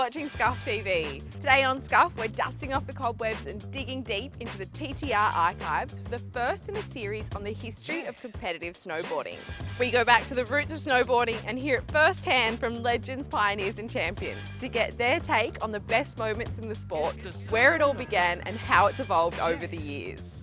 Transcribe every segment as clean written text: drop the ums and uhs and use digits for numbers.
watching Scuff TV. Today on Scuff, we're dusting off the cobwebs and digging deep into the TTR archives for the first in a series on the history of competitive snowboarding. We go back to the roots of snowboarding and hear it firsthand from legends, pioneers and champions to get their take on the best moments in the sport, where it all began and how it's evolved over the years.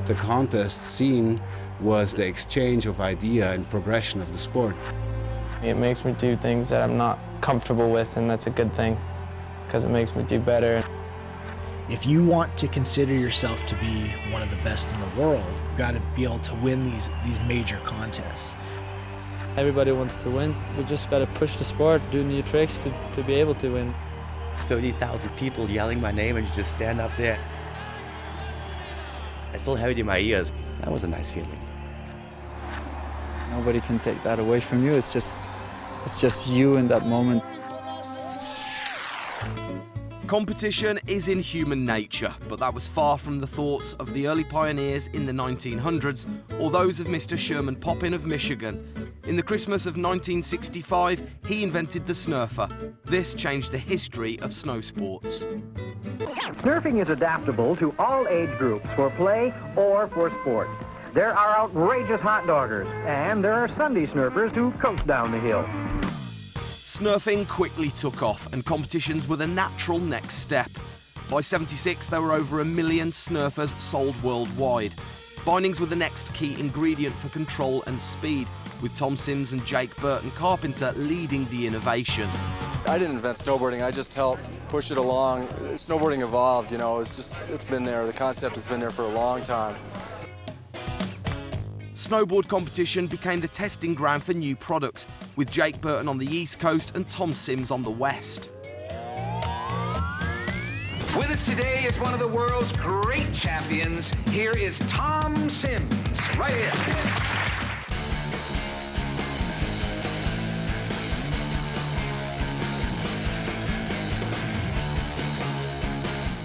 The contest scene was the exchange of idea and progression of the sport. It makes me do things that I'm not comfortable with, and that's a good thing because it makes me do better. If you want to consider yourself to be one of the best in the world, you've got to be able to win these major contests. Everybody wants to win. We just got to push the sport, do new tricks to be able to win. 30,000 people yelling my name and you just stand up there. I still have it in my ears. That was a nice feeling. Nobody can take that away from you. It's just you in that moment. Competition is in human nature, but that was far from the thoughts of the early pioneers in the 1900s or those of Mr. Sherman Poppin of Michigan. In the Christmas of 1965, he invented the snurfer. This changed the history of snow sports. Snurfing is adaptable to all age groups for play or for sport. There are outrageous hot doggers, and there are Sunday snurfers who coast down the hill. Snurfing quickly took off, and competitions were the natural next step. By '76, there were over 1 million snurfers sold worldwide. Bindings were the next key ingredient for control and speed, with Tom Sims and Jake Burton Carpenter leading the innovation. I didn't invent snowboarding, I just helped push it along. Snowboarding evolved, you know, it's been there, the concept has been there for a long time. Snowboard competition became the testing ground for new products, with Jake Burton on the East Coast and Tom Sims on the West. With us today is one of the world's great champions. Here is Tom Sims, right here.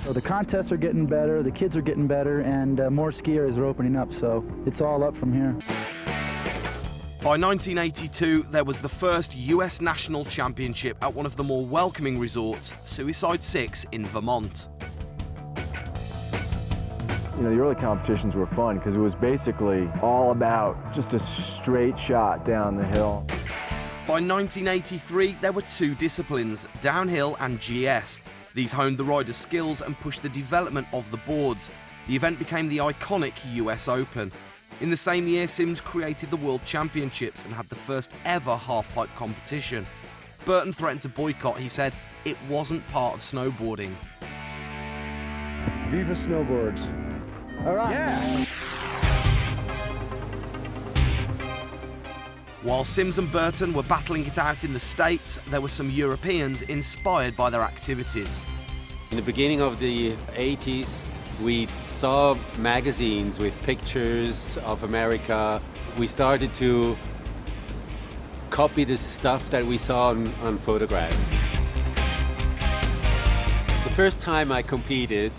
So the contests are getting better, the kids are getting better, and more skiers are opening up, so it's all up from here. By 1982, there was the first US National Championship at one of the more welcoming resorts, Suicide Six in Vermont. You know, the early competitions were fun because it was basically all about just a straight shot down the hill. By 1983, there were two disciplines, downhill and GS. These honed the riders' skills and pushed the development of the boards. The event became the iconic US Open. In the same year, Sims created the World Championships and had the first ever half-pipe competition. Burton threatened to boycott. He said it wasn't part of snowboarding. Viva snowboards. All right. Yeah. While Sims and Burton were battling it out in the States, there were some Europeans inspired by their activities. In the beginning of the 80s, we saw magazines with pictures of America. We started to copy the stuff that we saw on photographs. The first time I competed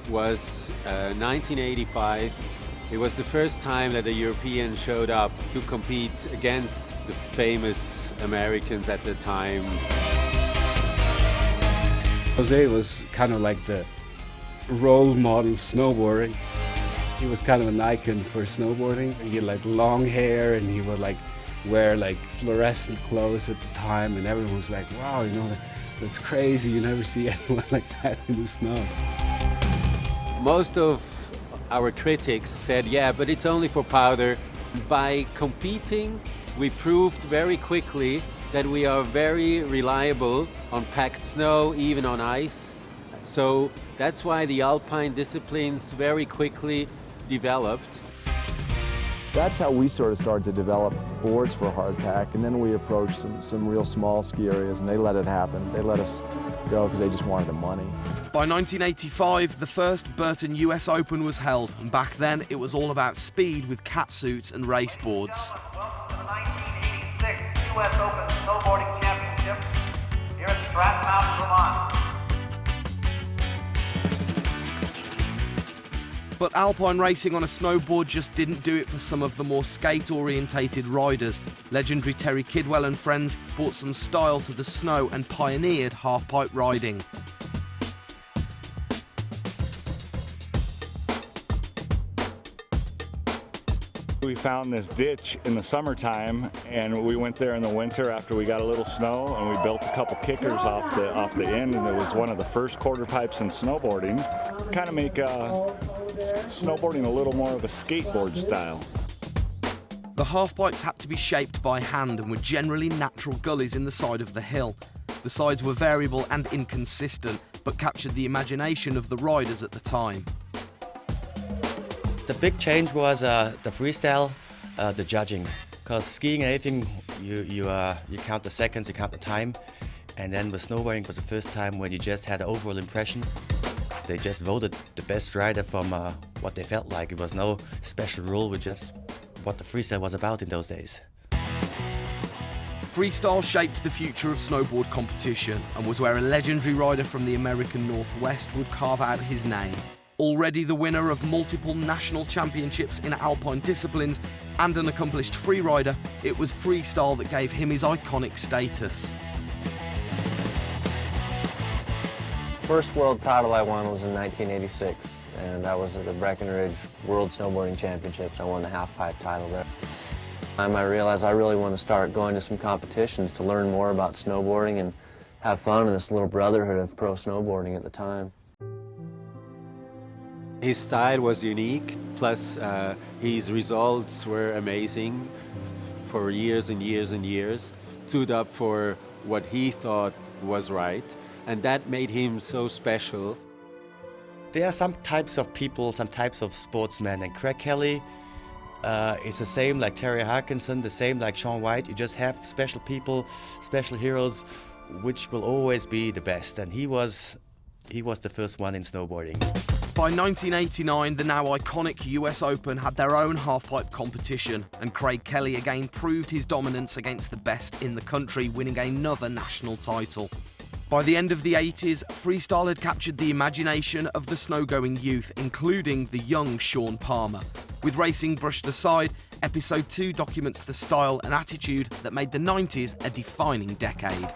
was 1985. It was the first time that a European showed up to compete against the famous Americans at the time. Jose was kind of like the role model snowboarding. He was kind of an icon for snowboarding. He had like long hair and he would like wear like fluorescent clothes at the time, and everyone was like, wow, you know, that's crazy. You never see anyone like that in the snow. Most of our critics said, yeah, but it's only for powder. By competing, we proved very quickly that we are very reliable on packed snow, even on ice. So that's why the alpine disciplines very quickly developed. That's how we sort of started to develop boards for a hard pack, and then we approached some real small ski areas, and they let it happen. They let us go because they just wanted the money. By 1985, the first Burton US Open was held, and back then it was all about speed with catsuits and race boards. Welcome to the 1986 US Open Snowboarding Championship here at Stratton Mountain, Vermont. But alpine racing on a snowboard just didn't do it for some of the more skate-orientated riders. Legendary Terry Kidwell and friends brought some style to the snow and pioneered half-pipe riding. We found this ditch in the summertime, and we went there in the winter after we got a little snow, and we built a couple kickers off the end, and it was one of the first quarter pipes in snowboarding. Kind of make snowboarding a little more of a skateboard style. The half-pipes had to be shaped by hand and were generally natural gullies in the side of the hill. The sides were variable and inconsistent, but captured the imagination of the riders at the time. The big change was the freestyle, the judging. Because skiing and everything, you count the seconds, you count the time. And then with snowboarding was the first time when you just had an overall impression. They just voted the best rider from what they felt like. It was no special rule, with just what the freestyle was about in those days. Freestyle shaped the future of snowboard competition and was where a legendary rider from the American Northwest would carve out his name. Already the winner of multiple national championships in alpine disciplines and an accomplished freerider, it was freestyle that gave him his iconic status. First world title I won was in 1986, and that was at the Breckenridge World Snowboarding Championships. I won the half-pipe title there. I realized I really want to start going to some competitions to learn more about snowboarding and have fun in this little brotherhood of pro snowboarding at the time. His style was unique, plus his results were amazing for years and years and years. Stood up for what he thought was right, and that made him so special. There are some types of people, some types of sportsmen, and Craig Kelly is the same like Terry Harkinson, the same like Shaun White. You just have special people, special heroes, which will always be the best, and he was the first one in snowboarding. By 1989, the now iconic US Open had their own half-pipe competition, and Craig Kelly again proved his dominance against the best in the country, winning another national title. By the end of the 80s, freestyle had captured the imagination of the snow-going youth, including the young Sean Palmer. With racing brushed aside, Episode 2 documents the style and attitude that made the 90s a defining decade.